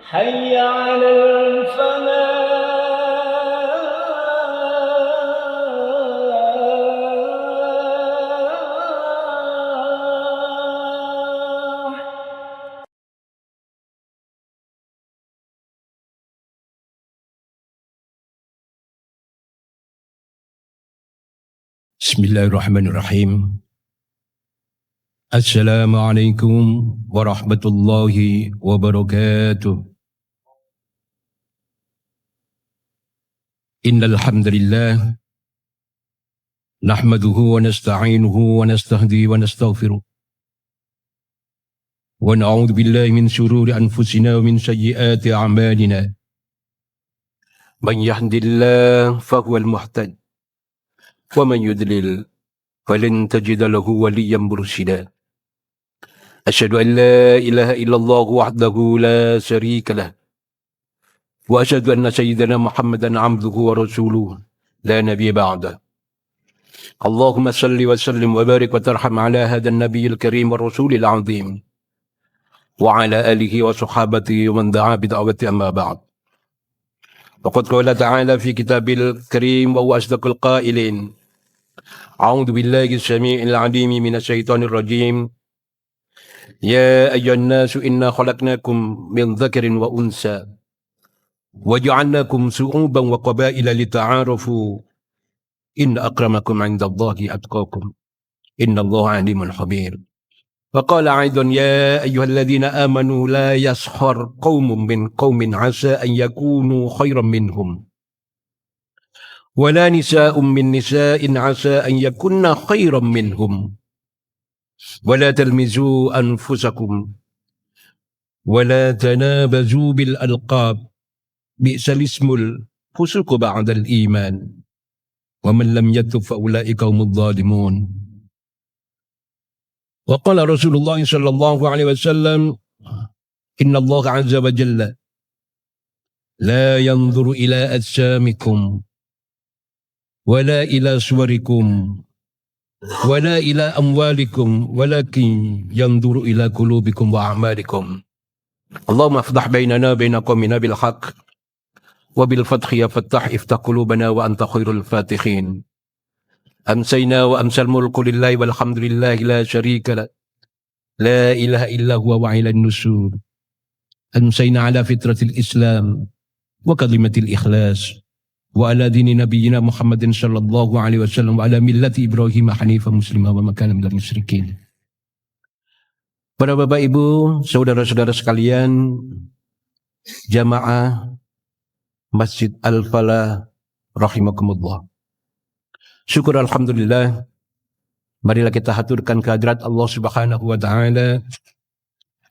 حي على الفلاح. Bismillahirrahmanirrahim. Assalamualaikum warahmatullahi wabarakatuh. Innal hamdalillah nahmaduhu wa nasta'inuhu wa nastahdi wa nastaghfiruh. Wa na'udzu billahi min shururi anfusina wa min sayyiati a'malina. Man yahdihillahu fahuwal muhtadi wa man yudlil falan tajida lahu waliyyan mursyida. Asyhadu an la ilaha illallah wahdahu la syarika lah wa asyhadu anna sayyidana Muhammadan abduhu wa rasuluhu la nabiyya ba'dah. Allahumma salli wa sallim wa barik wa tarham ala hadha an-nabiyil karim wa rasulil azim wa ala alihi wa sahabatihi wa man da'a bi da'wati amma ba'd. Faqad qala ta'ala fi kitabil karim wa huwa asdaqul qailin. A'udzu billahi as-sami'il 'alim minasy syaithanir rajim. Ya ayyuhan nasu inna khalaqnakum min dzakarin wa unsa wa ja'alnakum syu'uban wa qabaila lita'arafu inna akramakum 'indallahi atqakum innallaha 'alimun khabir. Wa qala 'aidan ya ayyuhalladzina amanu la yaskhar qaumun min qaumin 'asa an yakunu khairan minhum wa la nisa'un min nisa'in 'asa an yakunna khairan minhum. ولا تلمزوا أنفسكم ولا تنابزوا بالألقاب بئس الاسم الفسوق بعد الإيمان ومن لم يتب فأولئك هم الظالمون. وقال رسول الله صلى الله عليه وسلم إن الله عز وجل لا ينظر إلى أجسامكم ولا إلى صوركم ولا إلى أموالكم ولكن ينظر إلى قلوبكم وأعمالكم. اللهم افتح بيننا وبين قومنا بالحق وبالفتح يا فتاح افتح قلوبنا وأنت خير الفاتحين. أمسينا وأمسى الملك لله والحمد لله لا شريك له لا إله إلا هو وإلى النشور. أمسينا على فطرة الإسلام وكلمة الإخلاص وعلى دين نبينا محمد صلى الله عليه وسلم وعلى ملة إبراهيم حنيفا مسلما وما كان minal musyrikin. Para bapak ibu, saudara-saudara sekalian, jamaah Masjid Al-Falah rahimakumullah. Syukur alhamdulillah, marilah kita haturkan kehadirat Allah Subhanahu wa taala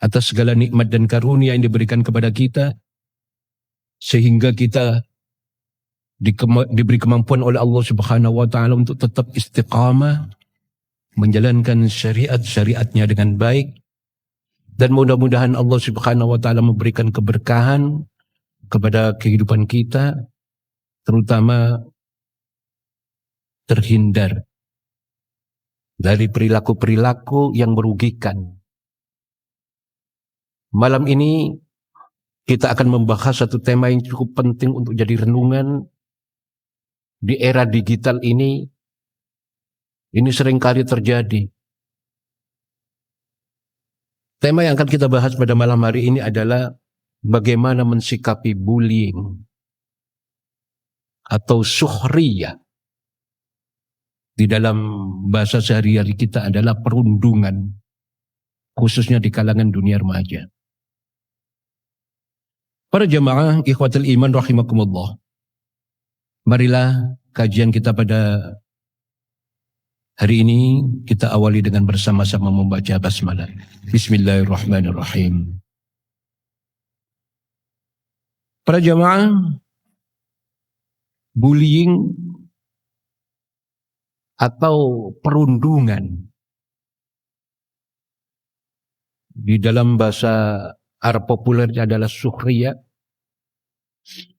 atas segala nikmat dan karunia yang diberikan kepada kita sehingga kita diberi kemampuan oleh Allah Subhanahu wa taala untuk tetap istiqamah menjalankan syariat-syariatnya dengan baik, dan mudah-mudahan Allah Subhanahu wa taala memberikan keberkahan kepada kehidupan kita, terutama terhindar dari perilaku-perilaku yang merugikan. Malam ini kita akan membahas satu tema yang cukup penting untuk jadi renungan. Di era digital ini seringkali terjadi. Tema yang akan kita bahas pada malam hari ini adalah bagaimana mensikapi bullying atau sukhriyah. Di dalam bahasa sehari-hari kita adalah perundungan, khususnya di kalangan dunia remaja. Para jamaah ikhwatul iman rahimakumullah, marilah kajian kita pada hari ini kita awali dengan bersama-sama membaca basmalah. Bismillahirrahmanirrahim. Para jamaah, bullying atau perundungan di dalam bahasa Arab populernya adalah sukhriyah,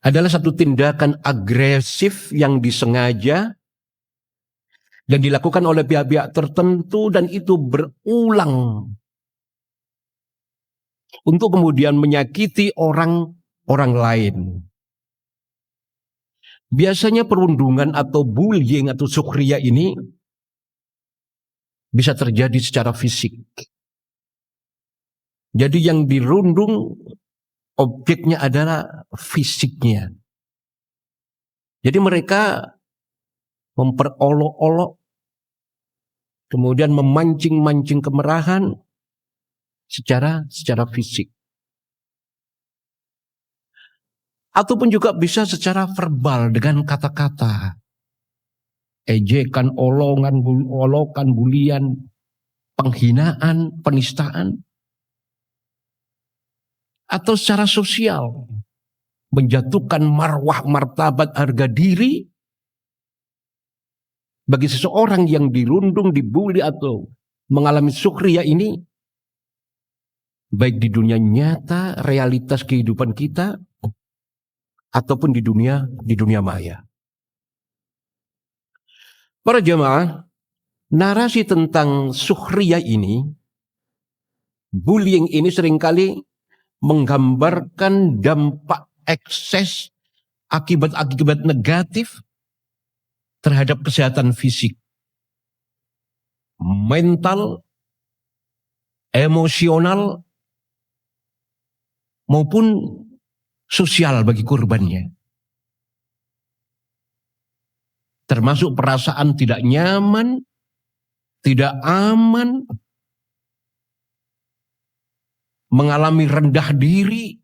adalah satu tindakan agresif yang disengaja dan dilakukan oleh pihak-pihak tertentu, dan itu berulang untuk kemudian menyakiti orang lain. Biasanya perundungan atau bullying atau sukhriya ini bisa terjadi secara fisik. Jadi yang dirundung objeknya adalah fisiknya. Jadi mereka memperolok-olok, kemudian memancing-mancing kemarahan secara fisik. Ataupun juga bisa secara verbal dengan kata-kata. Ejekan, olokan, bulian, penghinaan, penistaan. Atau secara sosial. Menjatuhkan marwah, martabat, harga diri bagi seseorang yang dirundung, dibuli atau mengalami sukhriya ini, baik di dunia nyata, realitas kehidupan kita, ataupun di dunia maya. Para jemaah, narasi tentang sukhriya ini, bullying ini seringkali menggambarkan dampak ekses, akibat-akibat negatif terhadap kesehatan fisik, mental, emosional, maupun sosial bagi korbannya. Termasuk perasaan tidak nyaman, tidak aman, mengalami rendah diri,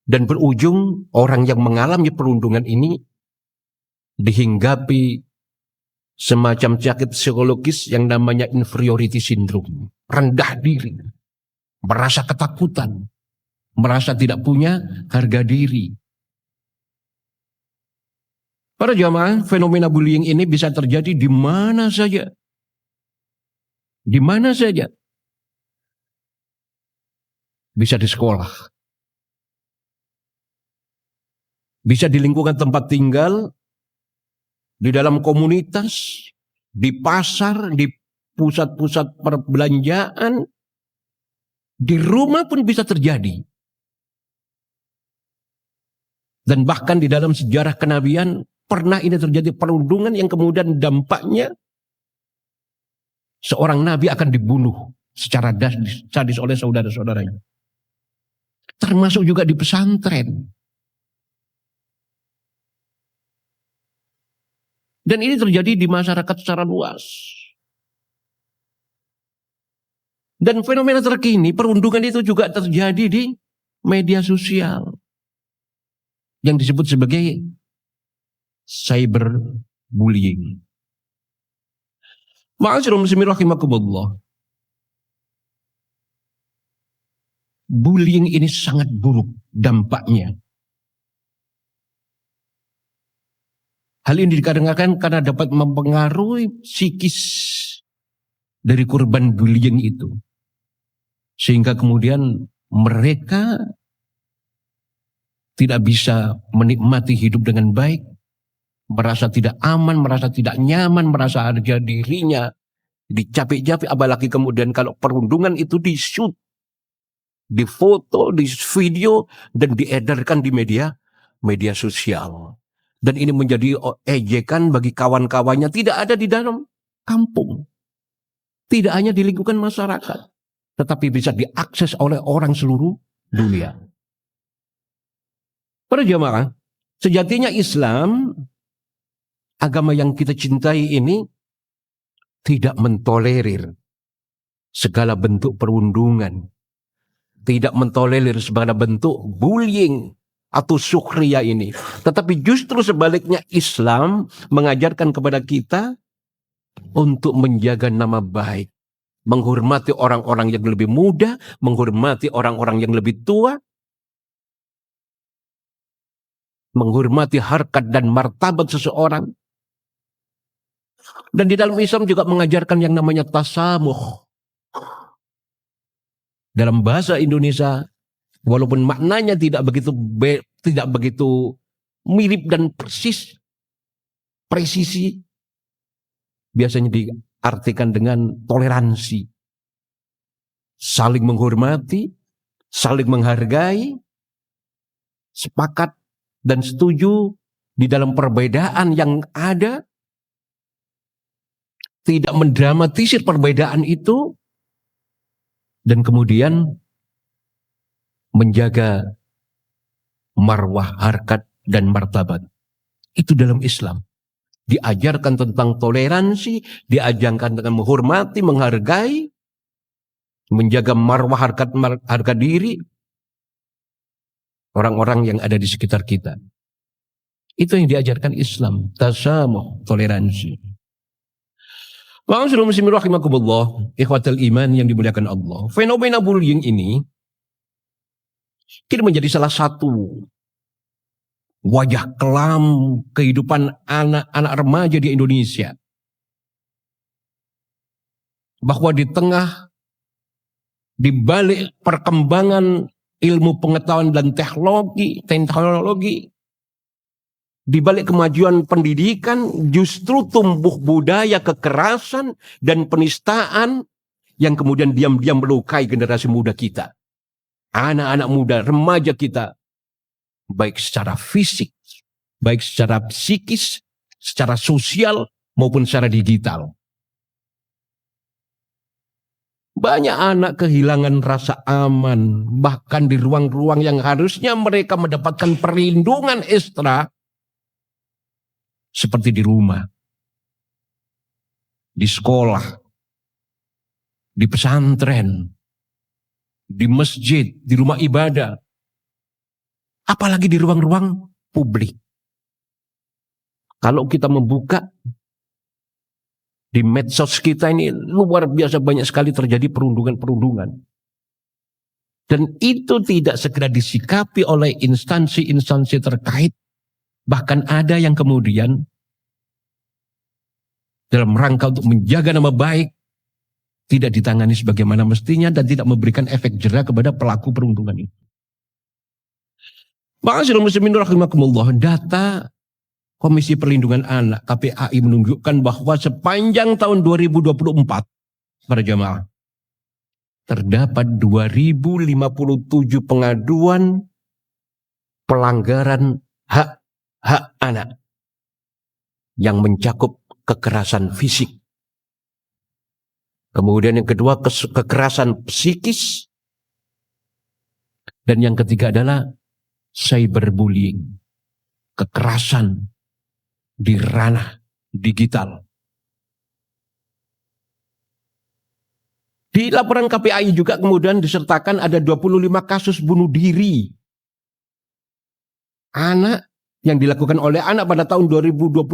dan berujung orang yang mengalami perundungan ini dihinggapi semacam sakit psikologis yang namanya inferiority syndrome. Rendah diri, merasa ketakutan, merasa tidak punya harga diri. Para jamaah, fenomena bullying ini bisa terjadi di mana saja. Di mana saja. Bisa di sekolah. Bisa di lingkungan tempat tinggal, di dalam komunitas, di pasar, di pusat-pusat perbelanjaan, di rumah pun bisa terjadi. Dan bahkan di dalam sejarah kenabian, pernah ini terjadi perundungan yang kemudian dampaknya seorang nabi akan dibunuh secara sadis oleh saudara-saudaranya. Termasuk juga di pesantren. Dan ini terjadi di masyarakat secara luas. Dan fenomena terkini, perundungan itu juga terjadi di media sosial. Yang disebut sebagai cyberbullying. Ma'asyiral muslimin rahimakumullah. Bullying ini sangat buruk dampaknya. Hal ini dikarenakan karena dapat mempengaruhi psikis dari korban bullying itu. Sehingga kemudian mereka tidak bisa menikmati hidup dengan baik, merasa tidak aman, merasa tidak nyaman, merasa harga dirinya dicapek-capek, apalagi kemudian kalau perundungan itu di-shoot, difoto, di video, dan diedarkan di media sosial. Dan ini menjadi ejekan bagi kawan-kawannya, tidak ada di dalam kampung. Tidak hanya di lingkungan masyarakat, tetapi bisa diakses oleh orang seluruh dunia. Para jamaah, sejatinya Islam, agama yang kita cintai ini, tidak mentolerir segala bentuk perundungan. Tidak mentolerir segala bentuk bullying atau sukhriya ini. Tetapi justru sebaliknya Islam mengajarkan kepada kita untuk menjaga nama baik. Menghormati orang-orang yang lebih muda, menghormati orang-orang yang lebih tua, menghormati harkat dan martabat seseorang. Dan di dalam Islam juga mengajarkan yang namanya tasamuh. Dalam bahasa Indonesia, walaupun maknanya tidak begitu mirip dan presisi, biasanya diartikan dengan toleransi. saling menghormati, saling menghargai, sepakat dan setuju di dalam perbedaan yang ada, tidak mendramatisir perbedaan itu, dan kemudian menjaga marwah, harkat, dan martabat. Itu dalam Islam. Diajarkan tentang toleransi, diajarkan tentang menghormati, menghargai, menjaga marwah, harga diri orang-orang yang ada di sekitar kita. Itu yang diajarkan Islam, tasamuh, toleransi. Ma'asyiral muslimin rahimakumullah, ikhwatal iman yang dimuliakan Allah. Fenomena bullying ini kini menjadi salah satu wajah kelam kehidupan anak-anak remaja di Indonesia. Bahwa di tengah, di balik perkembangan ilmu pengetahuan dan teknologi, di balik kemajuan pendidikan, justru tumbuh budaya kekerasan dan penistaan yang kemudian diam-diam melukai generasi muda kita. Anak-anak muda, remaja kita, baik secara fisik, baik secara psikis, secara sosial, maupun secara digital. Banyak anak kehilangan rasa aman, bahkan di ruang-ruang yang harusnya mereka mendapatkan perlindungan ekstra, seperti di rumah, di sekolah, di pesantren, di masjid, di rumah ibadah, apalagi di ruang-ruang publik. Kalau kita membuka di medsos kita ini, luar biasa banyak sekali terjadi perundungan-perundungan. Dan itu tidak segera disikapi oleh instansi-instansi terkait. Bahkan ada yang kemudian dalam rangka untuk menjaga nama baik, tidak ditangani sebagaimana mestinya dan tidak memberikan efek jera kepada pelaku perundungan itu. Ma'asyiral muslimin rahimakumullah, data Komisi Perlindungan Anak KPAI menunjukkan bahwa sepanjang tahun 2024 para jamaah terdapat 2057 pengaduan pelanggaran hak anak yang mencakup kekerasan fisik. Kemudian yang kedua kekerasan psikis. Dan yang ketiga adalah cyberbullying. Kekerasan di ranah digital. Di laporan KPAI juga kemudian disertakan ada 25 kasus bunuh diri anak yang dilakukan oleh anak pada tahun 2025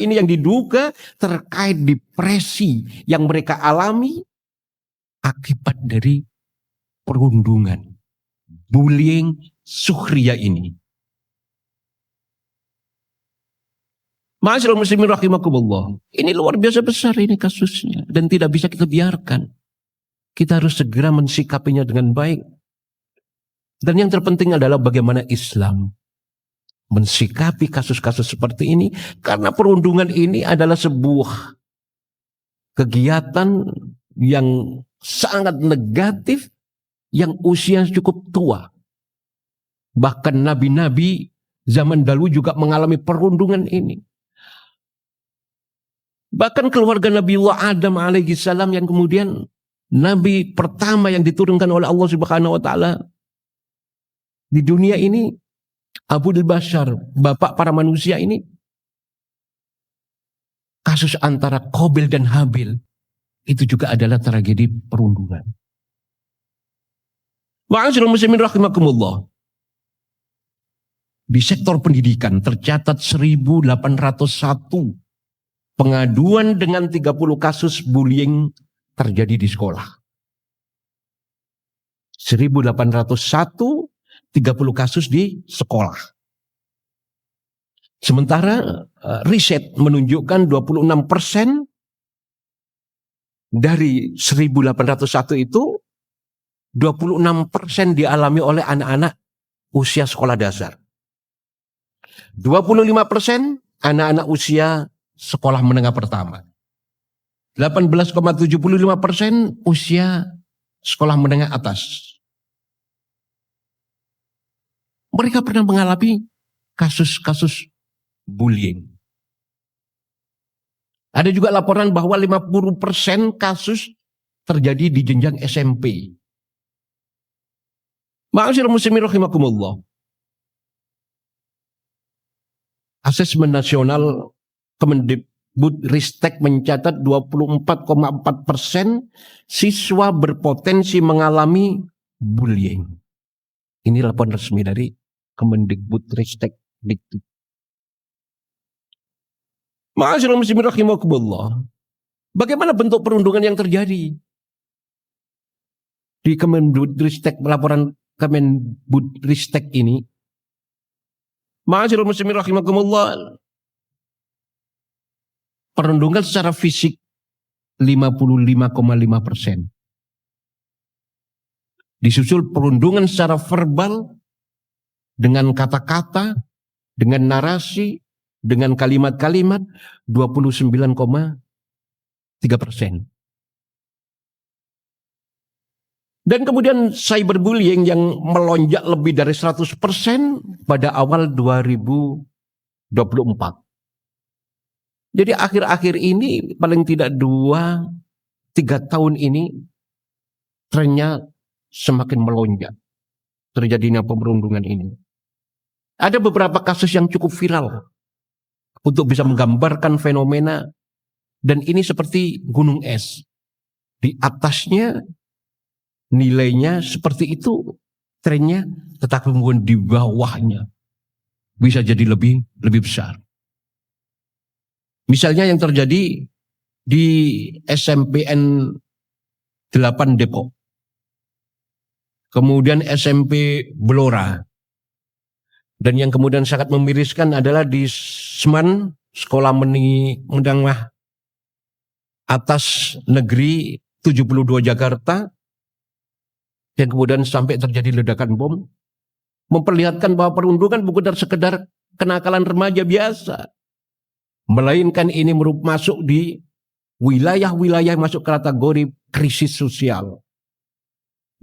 ini yang diduga terkait depresi yang mereka alami akibat dari perundungan, bullying, sukhriya ini. Ma'asyiral muslimin rahimakumullah. Ini luar biasa besar ini kasusnya dan tidak bisa kita biarkan. Kita harus segera mensikapinya dengan baik. Dan yang terpenting adalah bagaimana Islam mensikapi kasus-kasus seperti ini, karena perundungan ini adalah sebuah kegiatan yang sangat negatif yang usia cukup tua. Bahkan nabi-nabi zaman dahulu juga mengalami perundungan ini. Bahkan keluarga Nabiullah Adam alaihi salam yang kemudian nabi pertama yang diturunkan oleh Allah Subhanahu wa taala di dunia ini, Abul Bashar, bapak para manusia ini, kasus antara Qabil dan Habil itu juga adalah tragedi perundungan. Ma'asyiral muslimin rahimakumullah. Di sektor pendidikan tercatat 1801 pengaduan dengan 30 kasus bullying terjadi di sekolah. 1801 30 kasus di sekolah. Sementara riset menunjukkan 26% dari 1801 itu 26% dialami oleh anak-anak usia sekolah dasar. 25% anak-anak usia sekolah menengah pertama. 18,75% usia sekolah menengah atas. Mereka pernah mengalami kasus-kasus bullying. Ada juga laporan bahwa 50% kasus terjadi di jenjang SMP. Ma'asyiral muslimin rahimakumullah. Asesmen nasional Kemendikbudristek mencatat 24,4% siswa berpotensi mengalami bullying. Ini laporan resmi dari Kemendikbudristek. Ma'asyiral muslimin rahimakumullah. Bagaimana bentuk perundungan yang terjadi? Di Kemendikbudristek, laporan Kemendikbudristek ini, ma'asyiral muslimin rahimakumullah, perundungan secara fisik 55,5%. Disusul perundungan secara verbal dengan kata-kata, dengan narasi, dengan kalimat-kalimat 29,3%. Dan kemudian cyberbullying yang melonjak lebih dari 100% pada awal 2024. Jadi akhir-akhir ini paling tidak 2-3 tahun ini trennya semakin melonjak terjadinya perundungan ini. Ada beberapa kasus yang cukup viral untuk bisa menggambarkan fenomena, dan ini seperti gunung es. Di atasnya nilainya seperti itu trennya, tetapi kemudian di bawahnya bisa jadi lebih besar. Misalnya yang terjadi di SMPN 8 Depok, kemudian SMP Blora, dan yang kemudian sangat memiriskan adalah di Seman, Sekolah Menengah Atas Negeri 72 Jakarta, dan kemudian sampai terjadi ledakan bom, memperlihatkan bahwa perundungan bukan sekedar kenakalan remaja biasa, melainkan ini masuk di wilayah-wilayah masuk kategori krisis sosial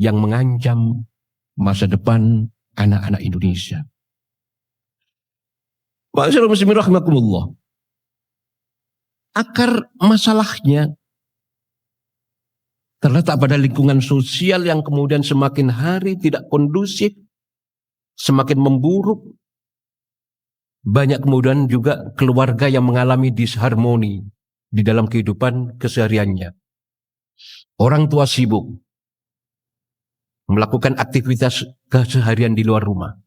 yang mengancam masa depan anak-anak Indonesia. Ma'asyiral muslimin rahimakumullah. Akar masalahnya terletak pada lingkungan sosial yang kemudian semakin hari tidak kondusif, semakin memburuk. Banyak kemudian juga keluarga yang mengalami disharmoni di dalam kehidupan kesehariannya. Orang tua sibuk melakukan aktivitas keseharian di luar rumah.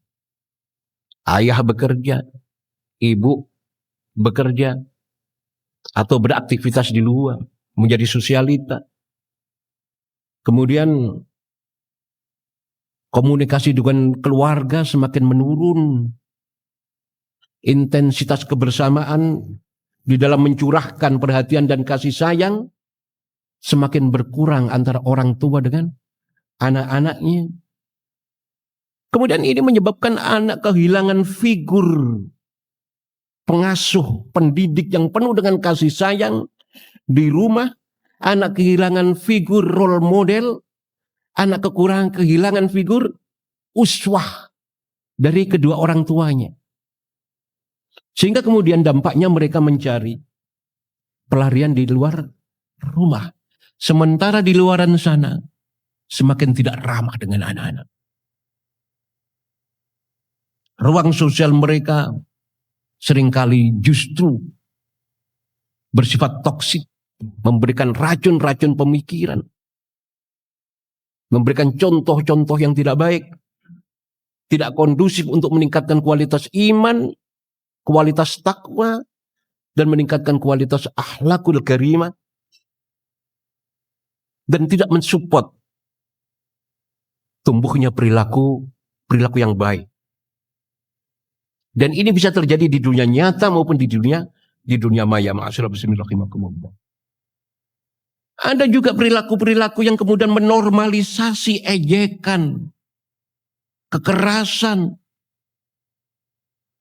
Ayah bekerja, ibu bekerja, atau beraktivitas di luar, menjadi sosialita. Kemudian komunikasi dengan keluarga semakin menurun. Intensitas kebersamaan di dalam mencurahkan perhatian dan kasih sayang semakin berkurang antara orang tua dengan anak-anaknya. Kemudian ini menyebabkan anak kehilangan figur pengasuh, pendidik yang penuh dengan kasih sayang di rumah. Anak kehilangan figur role model, anak kehilangan figur uswah dari kedua orang tuanya. Sehingga kemudian dampaknya mereka mencari pelarian di luar rumah. Sementara di luaran sana semakin tidak ramah dengan anak-anak. Ruang sosial mereka seringkali justru bersifat toksik, memberikan racun-racun pemikiran, memberikan contoh-contoh yang tidak baik, tidak kondusif untuk meningkatkan kualitas iman, kualitas takwa, dan meningkatkan kualitas akhlakul karimah, dan tidak mensupport tumbuhnya perilaku yang baik. Dan ini bisa terjadi di dunia nyata maupun di dunia maya. Ma'asyiral muslimin rahimakumullah. Ada juga perilaku-perilaku yang kemudian menormalisasi ejekan, kekerasan,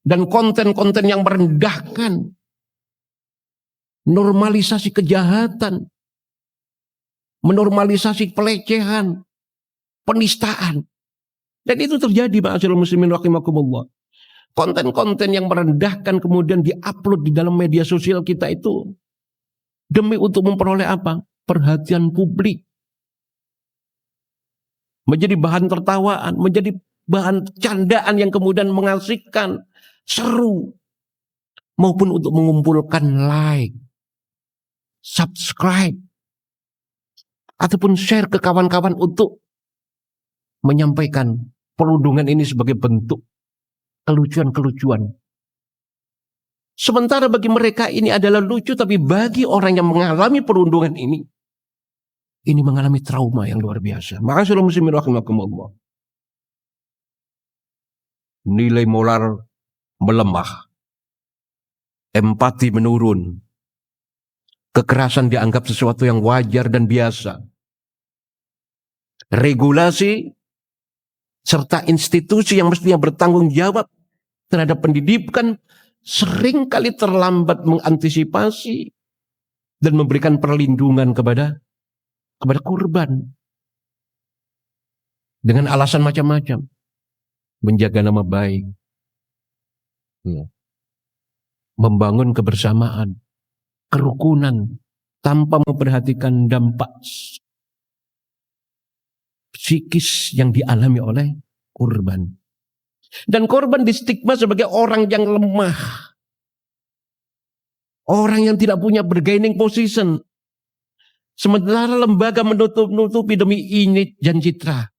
dan konten-konten yang merendahkan. Normalisasi kejahatan. menormalisasi pelecehan, penistaan. Dan itu terjadi, ma'asyiral muslimin rahimakumullah. Konten-konten yang merendahkan kemudian diupload di dalam media sosial kita itu demi untuk memperoleh apa? Perhatian publik. Menjadi bahan tertawaan, menjadi bahan candaan yang kemudian mengasihkan, seru. Maupun untuk mengumpulkan like, subscribe, ataupun share ke kawan-kawan untuk menyampaikan perundungan ini sebagai bentuk kelucuan-kelucuan. Sementara bagi mereka ini adalah lucu, tapi bagi orang yang mengalami perundungan ini mengalami trauma yang luar biasa. Ma'asyiral muslimin rahimakumullah. Nilai moral melemah, empati menurun, kekerasan dianggap sesuatu yang wajar dan biasa. Regulasi serta institusi yang mestinya bertanggung jawab terhadap pendidikan seringkali terlambat mengantisipasi dan memberikan perlindungan kepada korban dengan alasan macam-macam, menjaga nama baik, membangun kebersamaan, kerukunan, tanpa memperhatikan dampak psikis yang dialami oleh korban. Dan korban distigma sebagai orang yang lemah, orang yang tidak punya bargaining position. Sementara lembaga menutupi demi image dan citra.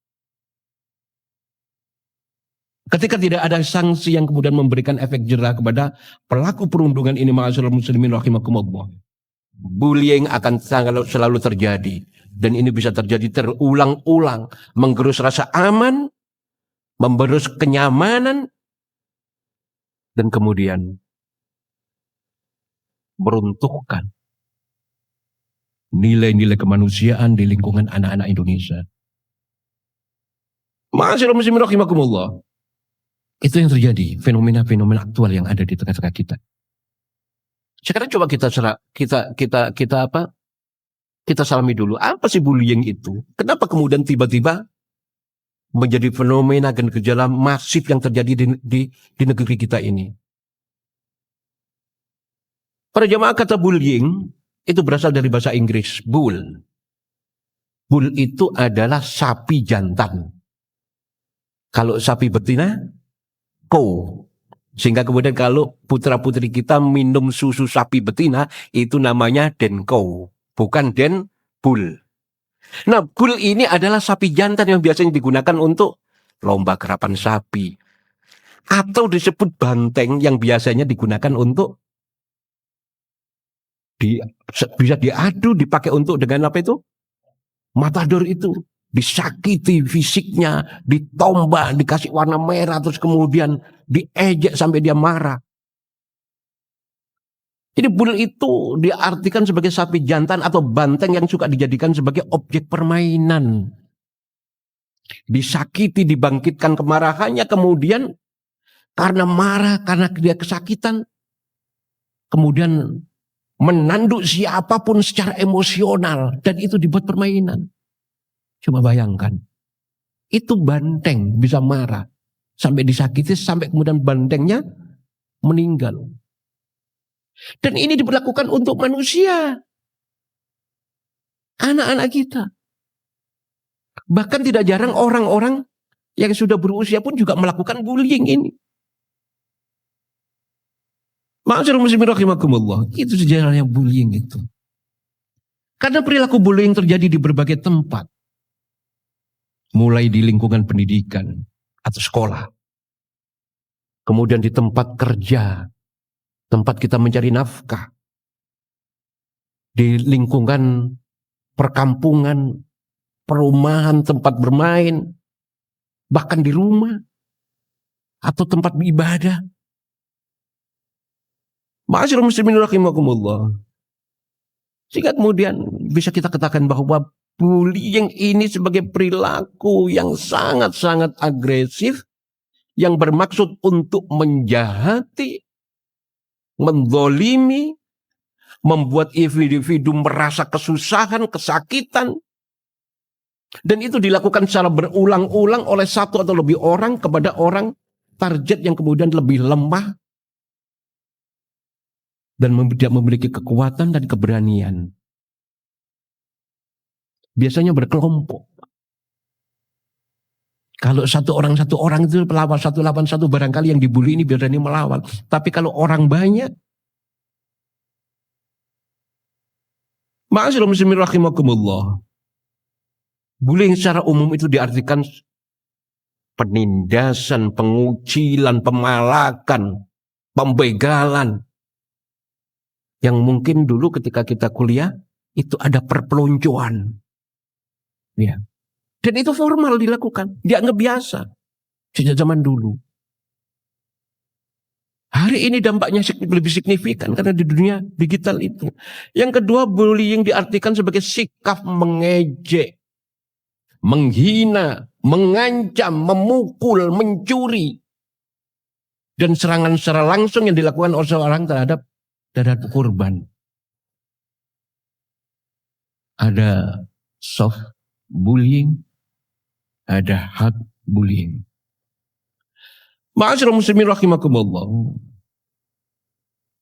Ketika tidak ada sanksi yang kemudian memberikan efek jerah kepada pelaku perundungan ini, ma'asyiral muslimin rahimakumullah, bullying akan selalu terjadi. Dan ini bisa terjadi terulang-ulang, menggerus rasa aman, memberus kenyamanan, dan kemudian meruntuhkan nilai-nilai kemanusiaan di lingkungan anak-anak Indonesia. Ma'asyiral muslimin rahimakumullah. Itu yang terjadi, fenomena-fenomena aktual yang ada di tengah-tengah kita. Sekarang coba kita salami dulu. Apa sih bullying itu? Kenapa kemudian tiba-tiba menjadi fenomena dan gejala masif yang terjadi di negeri kita ini? Para jamaah, kata bullying itu berasal dari bahasa Inggris, bull. Bull itu adalah sapi jantan. Kalau sapi betina, cow. Sehingga kemudian kalau putra-putri kita minum susu sapi betina, itu namanya den cow, bukan den bull. Nah, bull ini adalah sapi jantan yang biasanya digunakan untuk lomba kerapan sapi. Atau disebut banteng yang biasanya digunakan untuk bisa diadu, dipakai untuk dengan apa itu? Matador itu. Disakiti fisiknya, ditombak, dikasih warna merah, terus kemudian diejek sampai dia marah. Jadi bull itu diartikan sebagai sapi jantan atau banteng yang suka dijadikan sebagai objek permainan. Disakiti, dibangkitkan kemarahannya, kemudian karena marah, karena dia kesakitan, kemudian menanduk siapapun secara emosional, dan itu dibuat permainan. Coba bayangkan, itu banteng bisa marah sampai disakiti, sampai kemudian bantengnya meninggal. Dan ini diberlakukan untuk manusia, anak-anak kita. Bahkan tidak jarang orang-orang yang sudah berusia pun juga melakukan bullying ini. Ma'asyiral muslimin rahimakumullah, itu sejarahnya bullying itu. Karena perilaku bullying terjadi di berbagai tempat. Mulai di lingkungan pendidikan atau sekolah. Kemudian di tempat kerja, tempat kita mencari nafkah. Di lingkungan perkampungan, perumahan, tempat bermain, bahkan di rumah atau tempat ibadah. Ma'asyiral muslimin rahimakumullah. Sehingga kemudian bisa kita katakan bahwa bullying ini sebagai perilaku yang sangat-sangat agresif, yang bermaksud untuk menjahati, menzalimi, membuat individu merasa kesusahan, kesakitan, Dan itu dilakukan secara berulang-ulang oleh satu atau lebih orang kepada orang target yang kemudian lebih lemah dan tidak memiliki kekuatan dan keberanian. Biasanya berkelompok. Kalau satu orang itu melawan 181 barangkali yang dibully ini berani melawan. Tapi kalau orang banyak, ma'asyiral muslimin rahimakumullah. Bullying secara umum itu diartikan penindasan, pengucilan, pemalakan, pembegalan. Yang mungkin dulu ketika kita kuliah, itu ada perpeloncoan. Ya. Dan itu formal dilakukan, dianggap biasa. Sejak zaman dulu. Hari ini dampaknya lebih signifikan karena di dunia digital itu. Yang kedua, bullying diartikan sebagai sikap mengejek, menghina, mengancam, memukul, mencuri. Dan serangan secara langsung yang dilakukan oleh seorang terhadap korban. Ada soft bullying, ada hard bullying. Ma'asyiral muslimin rahimakumullah.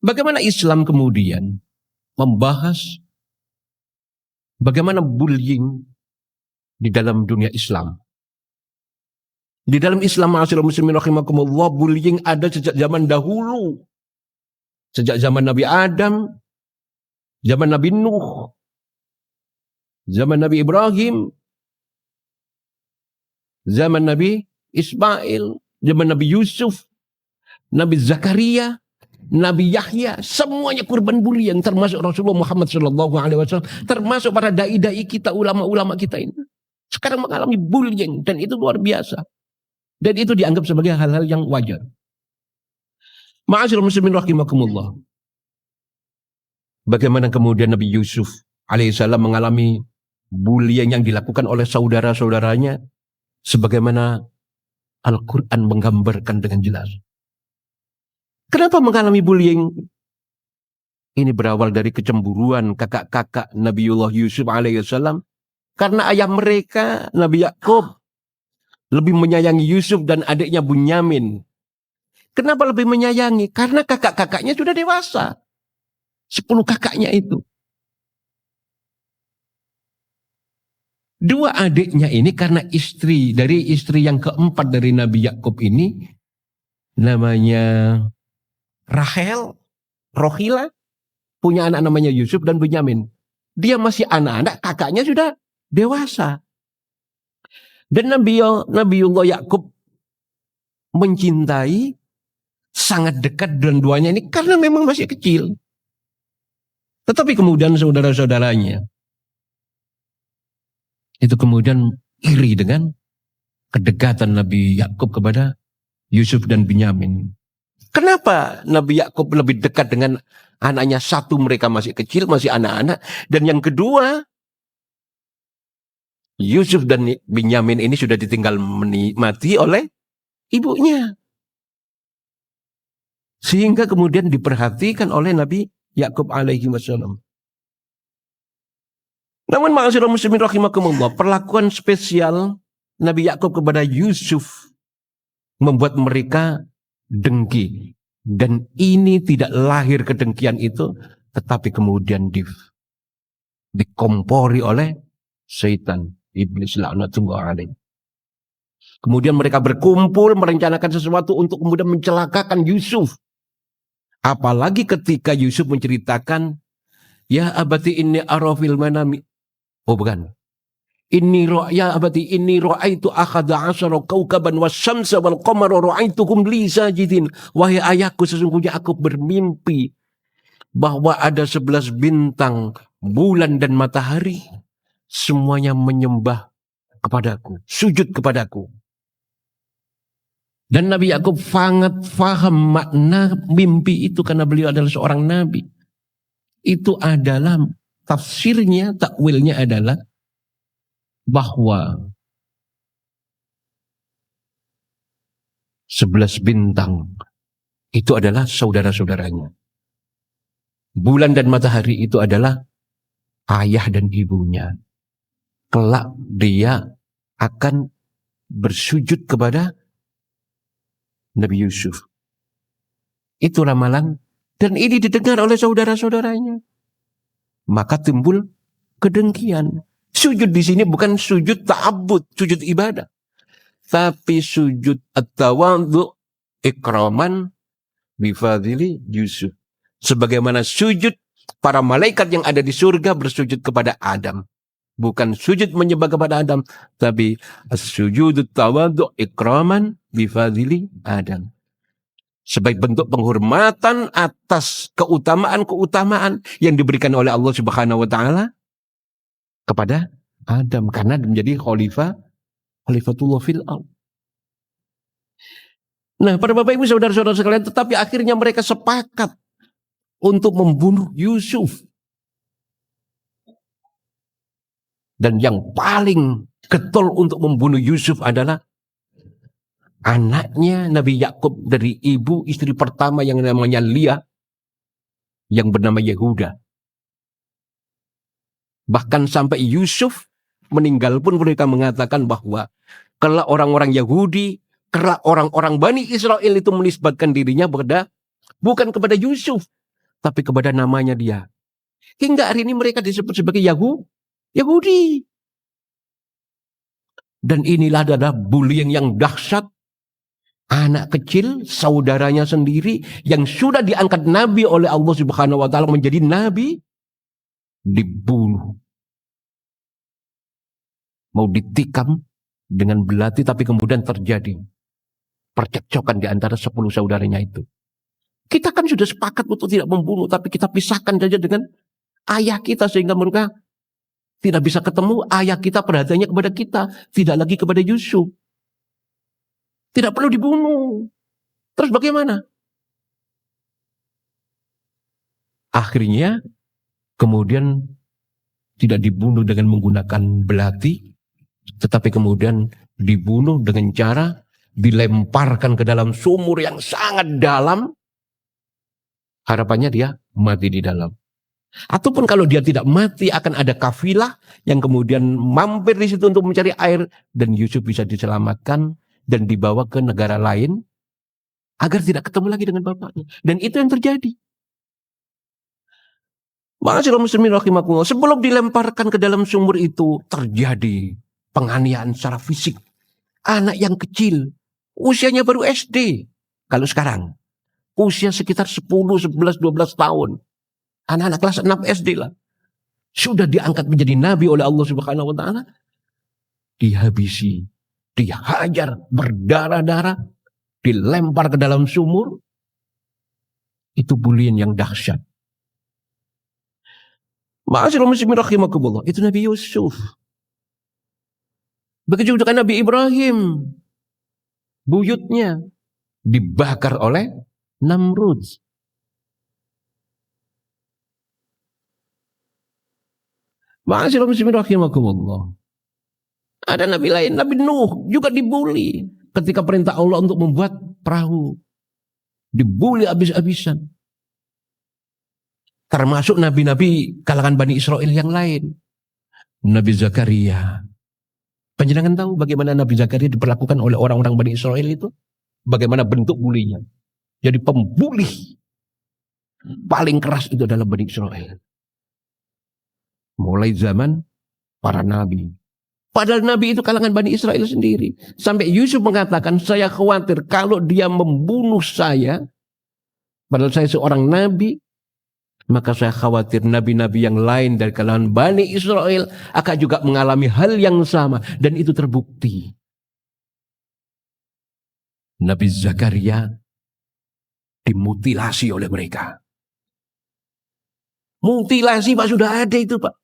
Bagaimana Islam kemudian membahas bagaimana bullying di dalam dunia Islam. Di dalam Islam, ma'asyiral muslimin rahimakumullah, bullying ada sejak zaman dahulu. Sejak zaman Nabi Adam, zaman Nabi Nuh, zaman Nabi Ibrahim, zaman Nabi Ismail, zaman Nabi Yusuf, Nabi Zakaria, Nabi Yahya, semuanya korban bullying, termasuk Rasulullah Muhammad SAW, termasuk para dai-dai kita, ulama-ulama kita ini. Sekarang mengalami bullying, dan itu luar biasa. Dan itu dianggap sebagai hal-hal yang wajar. Ma'asyiral muslimin rahimakumullah. Bagaimana kemudian Nabi Yusuf alaihissalam mengalami bullying yang dilakukan oleh saudara-saudaranya, sebagaimana Al-Quran menggambarkan dengan jelas. Kenapa mengalami bullying? Ini berawal dari kecemburuan kakak-kakak Nabiullah Yusuf alaihissalam. Karena ayah mereka, Nabi Yakub, lebih menyayangi Yusuf dan adiknya Bunyamin. Kenapa lebih menyayangi? Karena kakak-kakaknya sudah dewasa. 10 kakaknya itu. 2 adiknya ini karena istri yang keempat dari Nabi Yakub ini, namanya Rohila, punya anak namanya Yusuf dan Bunyamin. Dia masih anak-anak, kakaknya sudah dewasa. Dan Nabiullah Yakub mencintai, sangat dekat dengan duanya ini karena memang masih kecil. Tetapi kemudian saudara-saudaranya itu kemudian iri dengan kedekatan Nabi Yakub kepada Yusuf dan Bunyamin. Kenapa Nabi Yakub lebih dekat dengan anaknya? Satu, mereka masih kecil, masih anak-anak. Dan yang kedua, Yusuf dan Bunyamin ini sudah ditinggal mati oleh ibunya. Sehingga kemudian diperhatikan oleh Nabi Yakub alaihi wassalam. Namun ma'asyiral muslimin rahimakumullah, perlakuan spesial Nabi Yakub kepada Yusuf membuat mereka dengki. Dan ini tidak lahir kedengkian itu, tetapi kemudian dikompori oleh syaitan, iblis la'natullah alaih. Kemudian mereka berkumpul merencanakan sesuatu untuk kemudian mencelakakan Yusuf. Apalagi ketika Yusuf menceritakan, ya abati inni arafil manami. Oh bukan. Ya abati inni ra'aitu akhadha 'ashara kawkaban wasyamsa wal qamara ra'aituhum li sajidin. Wahai ayahku, sesungguhnya aku bermimpi bahwa ada 11 bintang, bulan dan matahari, semuanya menyembah kepadaku, sujud kepadaku. Dan Nabi Yakub sangat faham makna mimpi itu karena beliau adalah seorang nabi. Itu adalah tafsirnya, takwilnya adalah bahwa 11 bintang itu adalah saudara-saudaranya. Bulan dan matahari itu adalah ayah dan ibunya. kelak dia akan bersujud kepada Nabi Yusuf. Itu ramalan, dan ini didengar oleh saudara-saudaranya. Maka timbul kedengkian. Sujud di sini bukan sujud ta'abbud, sujud ibadah, tapi sujud at-tawadhu ikraman bifadili Yusuf. Sebagaimana sujud para malaikat yang ada di surga bersujud kepada Adam. Bukan sujud menyembah kepada Adam, tapi sujud tawadhu ikraman bifadili Adam. Sebagai bentuk penghormatan atas keutamaan-keutamaan yang diberikan oleh Allah Subhanahu wa taala kepada Adam, karena menjadi khalifatullah fil ardh. Nah, para Bapak Ibu saudara-saudara sekalian, tetapi akhirnya mereka sepakat untuk membunuh Yusuf. Dan yang paling getol untuk membunuh Yusuf adalah anaknya Nabi Yakub dari ibu istri pertama yang namanya Lia, yang bernama Yehuda. Bahkan sampai Yusuf meninggal pun mereka mengatakan bahwa kalau orang-orang Yahudi, kalau orang-orang Bani Israel itu menisbatkan dirinya bukan kepada Yusuf, tapi kepada namanya dia. Hingga hari ini mereka disebut sebagai Yahudi. Dan inilah adalah bullying yang dahsyat. Anak kecil, saudaranya sendiri yang sudah diangkat nabi oleh Allah Subhanahu wa taala menjadi nabi, dibunuh. Mau ditikam dengan belati, tapi kemudian terjadi percekcokan di antara 10 saudaranya itu. Kita kan sudah sepakat untuk tidak membunuh, tapi kita pisahkan saja dengan ayah kita sehingga mereka tidak bisa ketemu. Ayah kita perhatiannya kepada kita, tidak lagi kepada Yusuf. Tidak perlu dibunuh. Terus bagaimana? Akhirnya kemudian tidak dibunuh dengan menggunakan belati, tetapi kemudian dibunuh dengan cara dilemparkan ke dalam sumur yang sangat dalam. Harapannya dia mati di dalam. Ataupun kalau dia tidak mati, akan ada kafilah yang kemudian mampir di situ untuk mencari air, dan Yusuf bisa diselamatkan dan dibawa ke negara lain agar tidak ketemu lagi dengan bapaknya. Dan itu yang terjadi. Ma'asyiral muslimin rahimakumullah, sebelum dilemparkan ke dalam sumur itu terjadi penganiayaan secara fisik. Anak yang kecil, usianya baru SD. Kalau sekarang, usia sekitar 10, 11, 12 tahun. Anak-anak kelas 6 SD lah. Sudah diangkat menjadi nabi oleh Allah Subhanahu wa taala. Dihabisi, dihajar berdarah-darah, dilempar ke dalam sumur. Itu bullying yang dahsyat. Ma'asyiral muslimin rahimakumullah, itu Nabi Yusuf. Begitu juga Nabi Ibrahim, buyutnya dibakar oleh Namrud. Ma'asyiral muslimin rahimakumullah. Ada nabi lain, Nabi Nuh juga dibully ketika perintah Allah untuk membuat perahu. Dibully habis-habisan. Termasuk nabi-nabi kalangan Bani Israel yang lain. Nabi Zakaria. Panjenengan tahu bagaimana Nabi Zakaria diperlakukan oleh orang-orang Bani Israel itu? Bagaimana bentuk bulinya? Jadi pembuli paling keras itu adalah Bani Israel. Mulai zaman para nabi. Padahal nabi itu kalangan Bani Israel sendiri. Sampai Yusuf mengatakan, saya khawatir kalau dia membunuh saya, padahal saya seorang nabi, maka saya khawatir nabi-nabi yang lain dari kalangan Bani Israel akan juga mengalami hal yang sama. Dan itu terbukti. Nabi Zakaria dimutilasi oleh mereka. Mutilasi Pak, sudah ada itu Pak.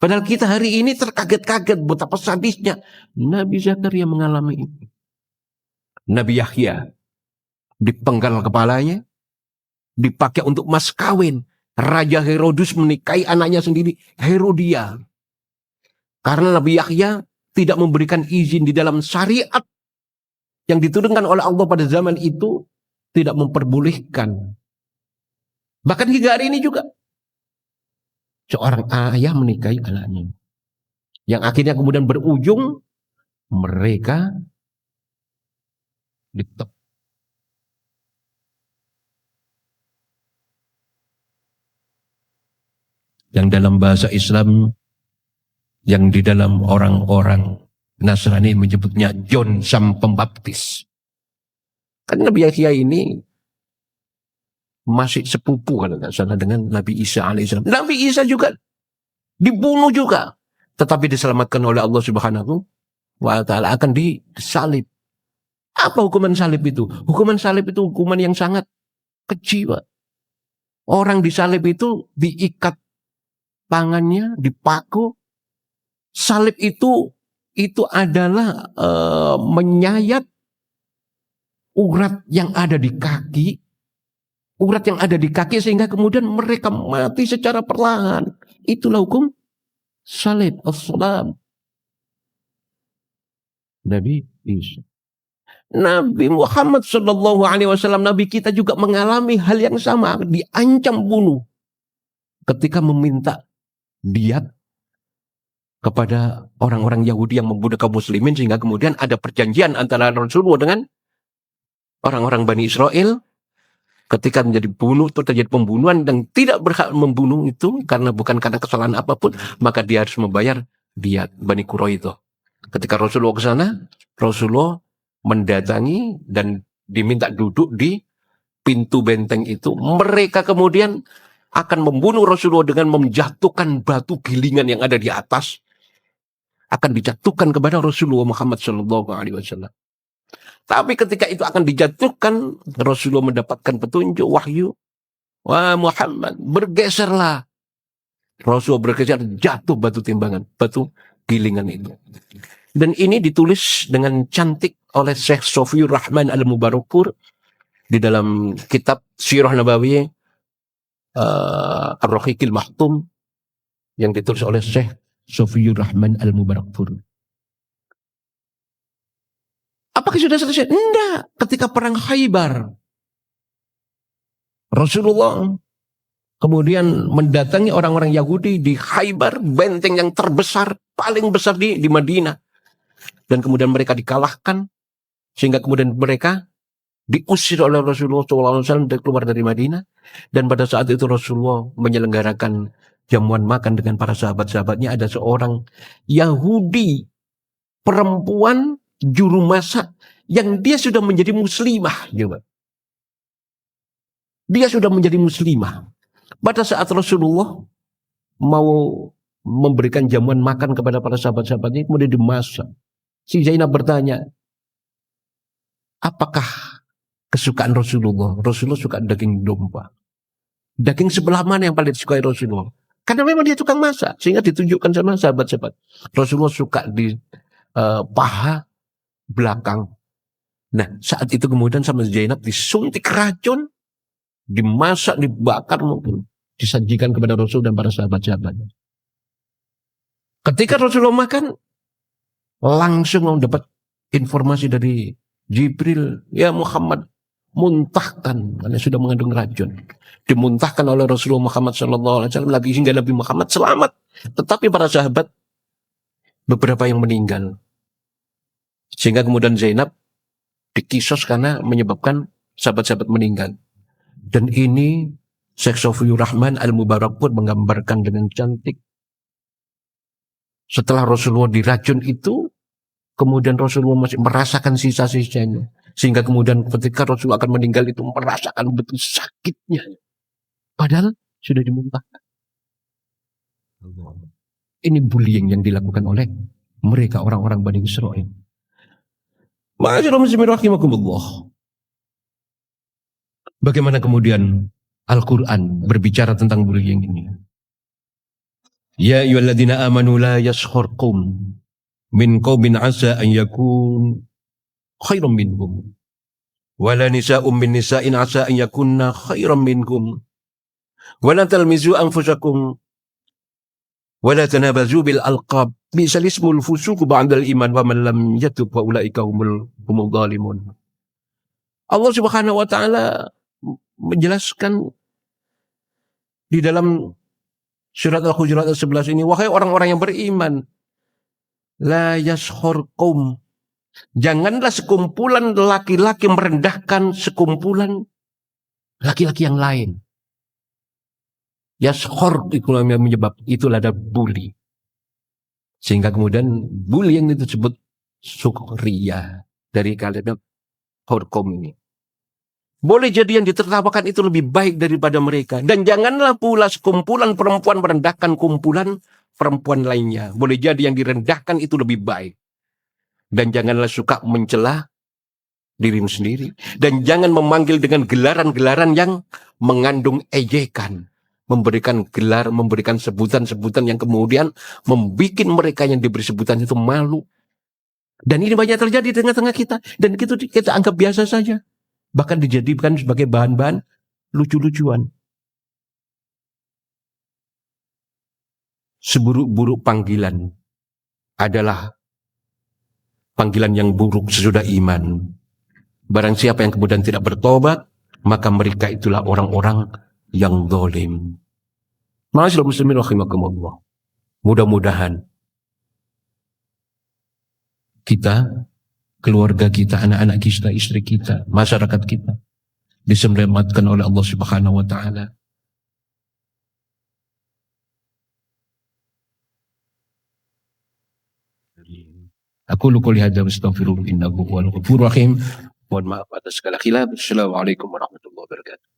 Padahal kita hari ini terkaget-kaget betapa sadisnya. Nabi Zakaria mengalami itu. Nabi Yahya dipenggal kepalanya, dipakai untuk mas kawin. Raja Herodus menikahi anaknya sendiri, Herodia. Karena Nabi Yahya tidak memberikan izin di dalam syariat yang diturunkan oleh Allah pada zaman itu, tidak memperbolehkan. Bahkan hingga hari ini juga seorang ayah menikahi anaknya. Yang akhirnya kemudian berujung mereka ditep. Yang dalam bahasa Islam, yang di dalam orang-orang Nasrani menyebutnya John Sang Pembaptis. Karena Nabi Yahya ini masih sepupu kalau tidak salah dengan Nabi Isa alaihissalam. Nabi Isa juga dibunuh juga, tetapi diselamatkan oleh Allah Subhanahu wa Ta'ala, akan disalib. Apa hukuman salib itu? Hukuman salib itu hukuman yang sangat keji, Pak. Orang disalib itu diikat tangannya, dipaku. Salib itu adalah menyayat urat yang ada di kaki. Urat yang ada di kaki sehingga kemudian mereka mati secara perlahan. Itulah hukum salib, as-salam. Nabi Isa. Nabi Muhammad Sallallahu Alaihi Wasallam, Nabi kita juga mengalami hal yang sama, diancam bunuh ketika meminta diat kepada orang-orang Yahudi yang membunuh kaum muslimin, sehingga kemudian ada perjanjian antara Rasulullah dengan orang-orang Bani Israel. Ketika menjadi bunuh itu terjadi pembunuhan dan tidak berhak membunuh itu karena bukan karena kesalahan apapun, maka dia harus membayar diat Bani Quraidah. Ketika Rasulullah ke sana, Rasulullah mendatangi dan diminta duduk di pintu benteng itu. Mereka kemudian akan membunuh Rasulullah dengan menjatuhkan batu gilingan yang ada di atas, akan dijatuhkan kepada Rasulullah Muhammad SAW. Tapi ketika itu akan dijatuhkan, Rasulullah mendapatkan petunjuk wahyu. Wah Muhammad, bergeserlah. Rasulullah bergeser, jatuh batu timbangan, batu gilingan itu. Dan ini ditulis dengan cantik oleh Syekh Sofiyur Rahman Al-Mubarakpur di dalam kitab Sirah Nabawiyah Ar-Rahiqil Mahtum yang ditulis oleh Syekh Sofiyur Rahman Al-Mubarakpur. Apakah sudah selesai? Enggak. Ketika perang Khaybar, Rasulullah kemudian mendatangi orang-orang Yahudi di Khaybar, benteng yang terbesar, paling besar di Madinah. Dan kemudian mereka dikalahkan, sehingga kemudian mereka diusir oleh Rasulullah SAW keluar dari Madinah. Dan pada saat itu Rasulullah menyelenggarakan jamuan makan dengan para sahabat-sahabatnya. Ada seorang Yahudi perempuan juru masak yang dia sudah menjadi muslimah. Dia sudah menjadi muslimah. Pada saat Rasulullah mau memberikan jamuan makan kepada para sahabat-sahabatnya, kemudian dimasak. Si Zainab bertanya, apakah kesukaan Rasulullah? Rasulullah suka daging domba. Daging sebelah mana yang paling disukai Rasulullah? Karena memang dia tukang masak, sehingga ditunjukkan sama sahabat-sahabat. Rasulullah suka di paha belakang. Nah, saat itu kemudian sama Zainab disuntik racun, dimasak, dibakar mungkin, disajikan kepada Rasul dan para sahabat-sahabatnya. Ketika Rasulullah makan, langsung mendapat informasi dari Jibril, ya Muhammad, muntahkan, karena sudah mengandung racun. Dimuntahkan oleh Rasulullah Muhammad SAW lagi hingga Nabi Muhammad selamat. Tetapi para sahabat beberapa yang meninggal. Sehingga kemudian Zainab dikisos karena menyebabkan sahabat-sahabat meninggal. Dan ini Syekh Sofiyur Rahman Al-Mubarakpur menggambarkan dengan cantik. Setelah Rasulullah diracun itu, kemudian Rasulullah masih merasakan sisa-sisanya. Sehingga kemudian ketika Rasulullah akan meninggal itu merasakan betul sakitnya. Padahal sudah dimuntahkan. Ini bullying yang dilakukan oleh mereka orang-orang Bani Israel. Ma'asyiral muslimin rahimakumullah. Bagaimana kemudian Al-Quran berbicara tentang bullying ini? Ya ayyuhalladzina amanu la yaskhur qawm min qawmin asa an yakun khairan minhum wala nisa'un min nisa'in asa an yakunna khairan minkum wala talmizu anfusakum wala tanabazu bil alqab bisal ismul fusuq ba'dal iman wa man lam yatub wa ulaika humul zalimun. Allah Subhanahu wa taala menjelaskan di dalam surat Al-Hujurat 11 ini, wahai orang-orang yang beriman, La yaskhor qaum. Janganlah sekumpulan laki-laki merendahkan sekumpulan laki-laki yang lain. Yaskhor itu yang menyebab, itulah ada bully. Sehingga kemudian bully yang disebut sukhriya dari kalimat horkom ini. Boleh jadi yang ditertawakan itu lebih baik daripada mereka. Dan janganlah pula sekumpulan perempuan merendahkan kumpulan perempuan lainnya. Boleh jadi yang direndahkan itu lebih baik. Dan janganlah suka mencela dirimu sendiri. Dan jangan memanggil dengan gelaran-gelaran yang mengandung ejekan. Memberikan gelar, memberikan sebutan-sebutan yang kemudian membuat mereka yang diberi sebutan itu malu. Dan ini banyak terjadi di tengah-tengah kita. Dan itu kita anggap biasa saja. Bahkan dijadikan sebagai bahan-bahan lucu-lucuan. Seburuk-buruk panggilan adalah panggilan yang buruk sesudah iman. Barang siapa yang kemudian tidak bertobat, maka mereka itulah orang-orang yang zalim. Ma'asyiral muslimin rahimakumullah. Mudah-mudahan kita, keluarga kita, anak-anak kita, istri kita, masyarakat kita diselamatkan oleh Allah Subhanahu wa taala. Aku qouli hadza wa astaghfirullah innahu huwal ghafurur rahim. Mohon maaf atas segala khilaf. Assalamualaikum warahmatullahi wabarakatuh.